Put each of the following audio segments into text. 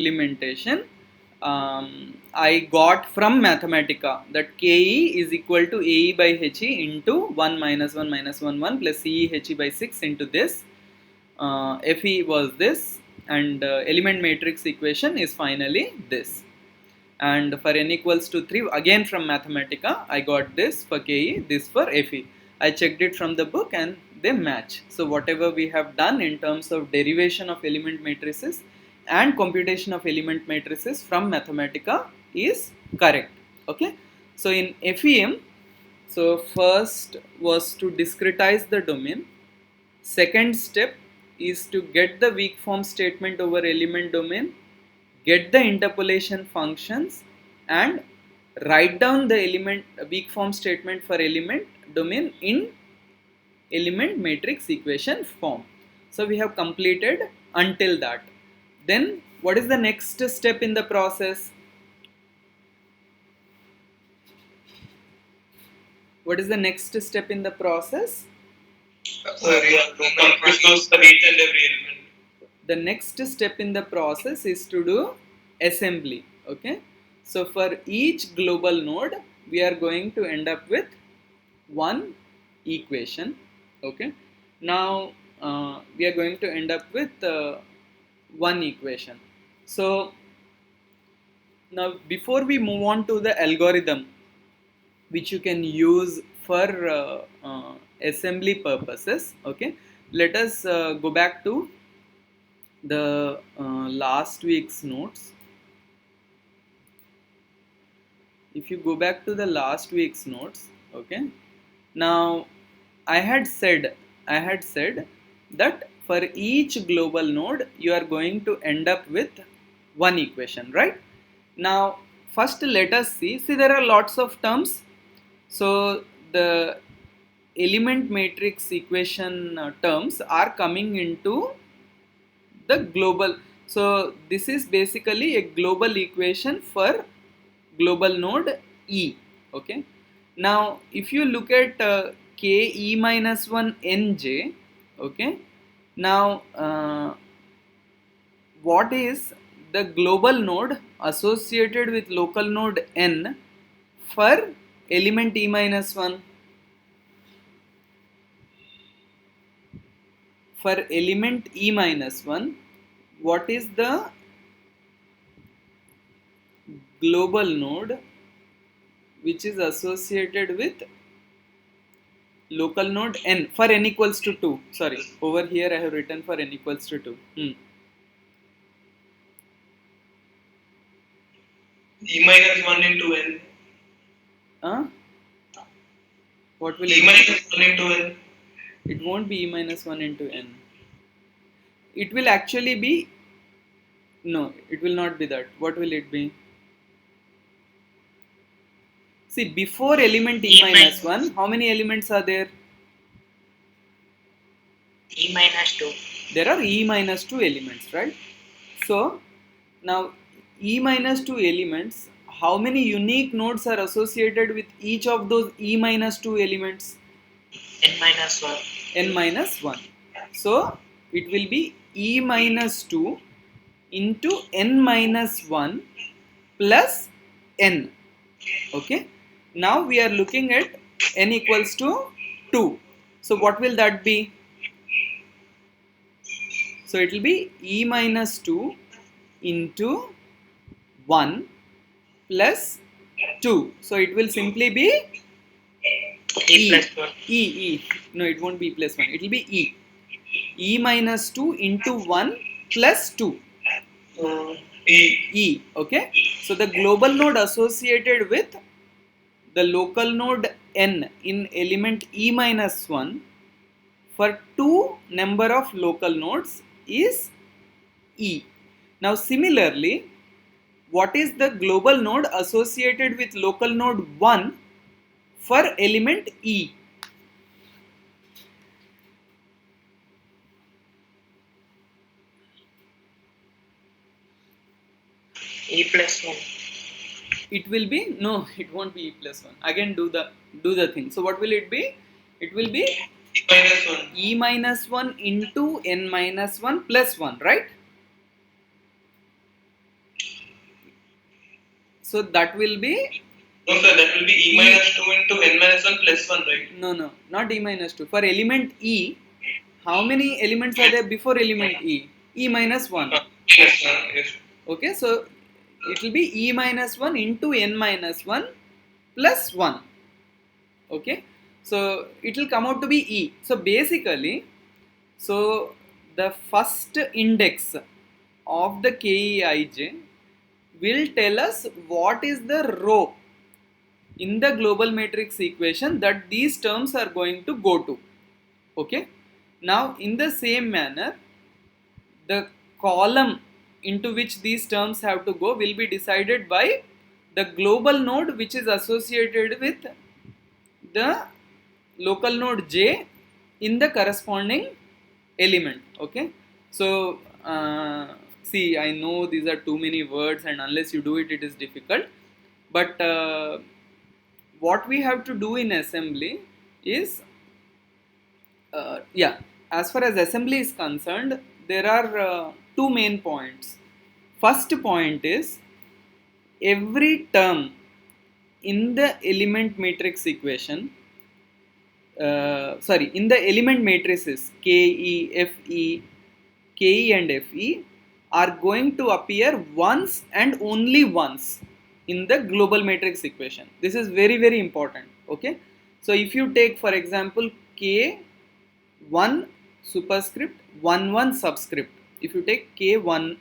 implementation I got from Mathematica that KE is equal to AE by HE into 1 minus 1 minus 1 1 plus CE HE by 6 into this. FE was this, and element matrix equation is finally this. And for n equals to 3, again from Mathematica, I got this for KE, this for FE. I checked it from the book and they match. So whatever we have done in terms of derivation of element matrices and computation of element matrices from Mathematica is correct. Okay. So in FEM, so first was to discretize the domain. Second step is to get the weak form statement over element domain, get the interpolation functions, and write down the element weak form statement for element domain in element matrix equation form. So we have completed until that. Then what is the next step in the process? What is the next step in the process? The next step in the process is to do assembly. Okay, so for each global node we are going to end up with one equation. Okay, now we are going to end up with one equation. So now before we move on to the algorithm which you can use for assembly purposes, okay, let us go back to the last week's notes. If you go back to the last week's notes, okay, now I had said that for each global node you are going to end up with one equation, right? Now first let us see there are lots of terms. So the element matrix equation terms are coming into the global. So this is basically a global equation for global node E. Okay. Now if you look at K E minus 1 Nj, okay. Now what is the global node associated with local node N for element E minus 1? For element E minus 1, what is the global node which is associated with local node N for N equals to 2? Sorry, over here I have written for N equals to 2. E minus 1 into N. What will E minus 1 into N? It won't be E minus 1 into N. It will actually be, no, it will not be that. What will it be? See, before element E minus 1, how many elements are there? E minus 2. There are E minus 2 elements, right? So, now E minus 2 elements, how many unique nodes are associated with each of those E minus 2 elements? N minus 1. N minus 1. So, it will be E minus 2 into N minus 1 plus N. Okay. Now we are looking at N equals to 2. So, what will that be? So, it will be E minus 2 into 1 plus 2. So, it will simply be E plus 1. E. No, it won't be E plus 1. It will be E. E minus 2 into 1 plus 2. E. Okay. So, the global node associated with the local node N in element E minus 1 for 2 number of local nodes is E. Now similarly, what is the global node associated with local node 1 for element E? E plus 1. It will be, no, it won't be E plus 1. Again do the thing. So what will it be? It will be E minus 1. E minus 1 into N minus 1 plus 1, right? So that will be No, sir, that will be E minus 2 into N minus 1 plus 1, right? no, not E minus 2. For element E, how many elements are there before element E? E minus 1. Yes, sir. Yes. Okay, so it will be E minus 1 into N minus 1 plus 1. Okay, so it will come out to be E. So basically, so the first index of the KEIJ will tell us what is the row in the global matrix equation that these terms are going to go to. Okay, now in the same manner, the column into which these terms have to go will be decided by the global node which is associated with the local node j in the corresponding element. Okay, so see, I know these are too many words and unless you do it, it is difficult, but what we have to do in assembly is yeah, as far as assembly is concerned, there are two main points. First point is every term in the element matrix equation, sorry, in the element matrices KE, FE, KE and FE are going to appear once and only once in the global matrix equation. This is very, very important. Okay, so if you take for example K1 superscript 1 subscript, if you take K1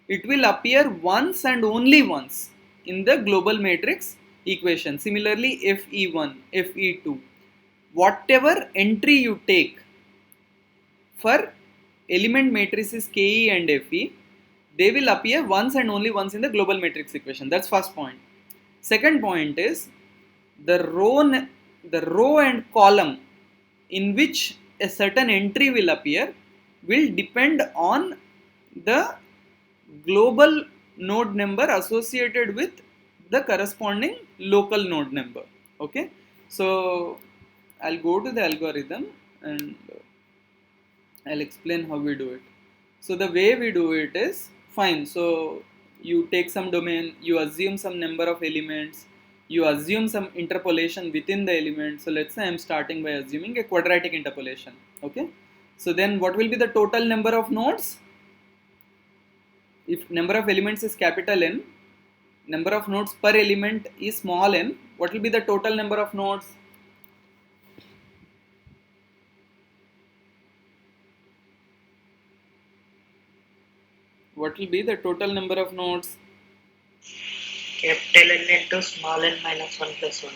it will appear once and only once in the global matrix equation. Similarly, FE1, FE2, whatever entry you take for element matrices KE and FE, they will appear once and only once in the global matrix equation. That's first point. Second point is the row and column in which a certain entry will appear will depend on the global node number associated with the corresponding local node number. Okay, so I'll go to the algorithm and I'll explain how we do it. So the way we do it is fine. So you take some domain, you assume some number of elements, you assume some interpolation within the element. So let's say I'm starting by assuming a quadratic interpolation. Okay, so then what will be the total number of nodes? If number of elements is capital N, number of nodes per element is small n, what will be the total number of nodes? What will be the total number of nodes? Capital N into small n minus 1 plus 1.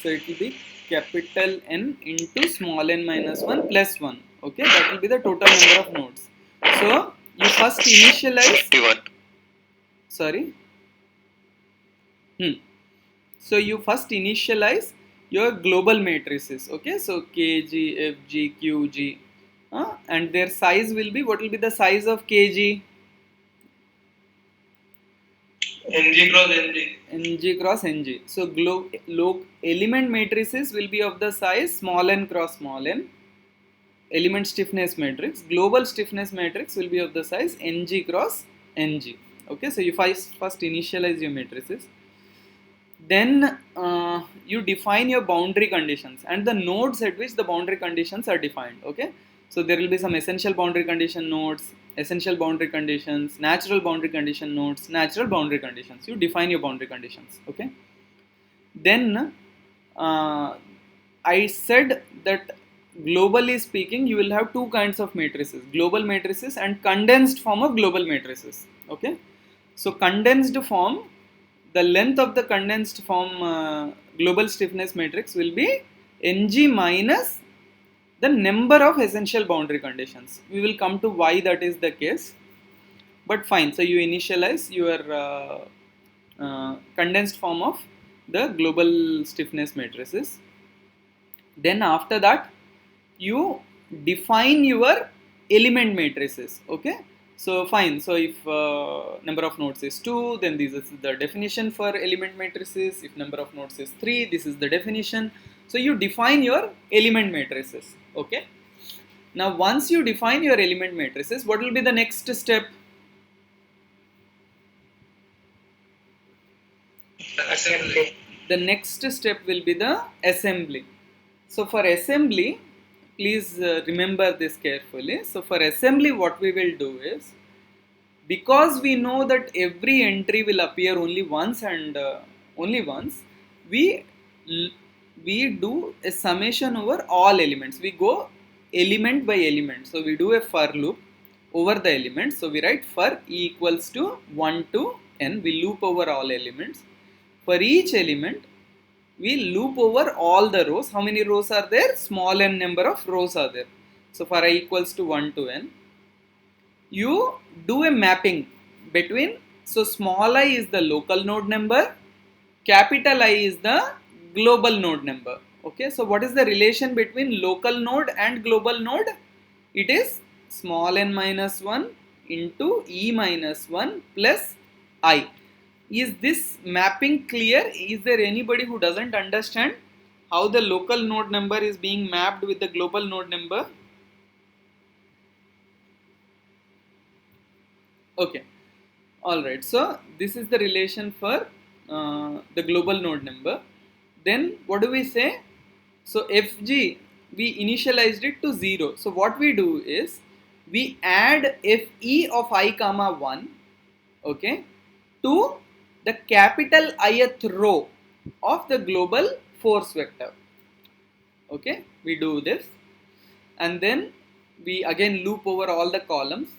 So it will be capital N into small n minus 1 plus 1. Okay, that will be the total number of nodes. So you first initialize. 51. Sorry. So you first initialize your global matrices. Okay, so KG, FG, QG, and their size will be, what will be the size of KG? NG cross NG. NG cross NG. So element matrices will be of the size small n cross small n. Element stiffness matrix. Global stiffness matrix will be of the size NG cross NG. Okay, so you first initialize your matrices. Then you define your boundary conditions and the nodes at which the boundary conditions are defined. Okay, so there will be some essential boundary condition nodes, essential boundary conditions, natural boundary condition nodes, natural boundary conditions. You define your boundary conditions. Okay, then I said that globally speaking you will have two kinds of matrices, global matrices and condensed form of global matrices. Okay, so condensed form, the length of the condensed form global stiffness matrix will be Ng minus the number of essential boundary conditions. We will come to why that is the case, but fine. So you initialize your condensed form of the global stiffness matrices. Then after that you define your element matrices. Okay, so fine. So if number of nodes is 2, then this is the definition for element matrices. If number of nodes is 3, this is the definition. So you define your element matrices. Okay, now once you define your element matrices, what will be the next step? Assembly. The next step will be the assembly. So for assembly, please remember this carefully. So for assembly, what we will do is, because we know that every entry will appear only once and only once, we we do a summation over all elements. We go element by element. So we do a for loop over the elements. So we write for e equals to 1 to n. We loop over all elements. For each element, we loop over all the rows. How many rows are there? Small n number of rows are there. So for I equals to 1 to n, you do a mapping between, so small I is the local node number, capital I is the global node number. Okay, so what is the relation between local node and global node? It is small n minus 1 into e minus 1 plus I. Is this mapping clear? Is there anybody who doesn't understand how the local node number is being mapped with the global node number? Okay, all right. So this is the relation for the global node number. Then what do we say? So fg, we initialized it to 0. So what we do is we add fe of I comma 1, okay, to the capital ith row of the global force vector. Okay, we do this, and then we again loop over all the columns.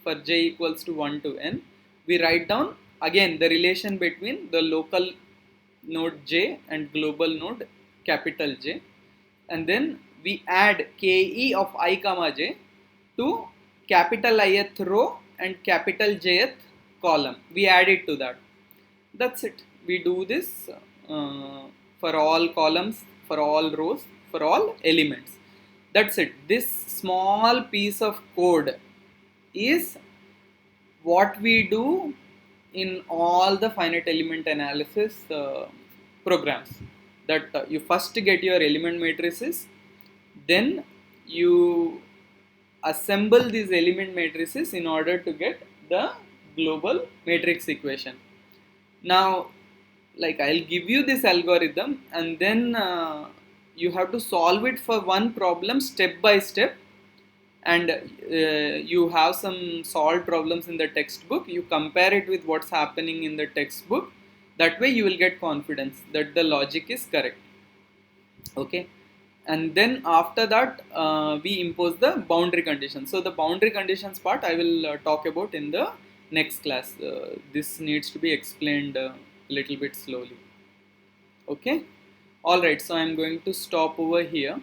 For j equals to 1 to n, we write down again the relation between the local node j and global node capital J, and then we add ke of I comma j to capital ith row and capital jth column. We add it to that. That's it. We do this for all columns, for all rows, for all elements. That's it. This small piece of code is what we do in all the finite element analysis programs. That you first get your element matrices, then you assemble these element matrices in order to get the global matrix equation. Now, like, I'll give you this algorithm, and then you have to solve it for one problem step by step, and you have some solved problems in the textbook. You compare it with what's happening in the textbook. That way you will get confidence that the logic is correct. Okay, and then after that we impose the boundary conditions. So the boundary conditions part I will talk about in the next class. This needs to be explained a little bit slowly. Okay, all right, so I'm going to stop over here.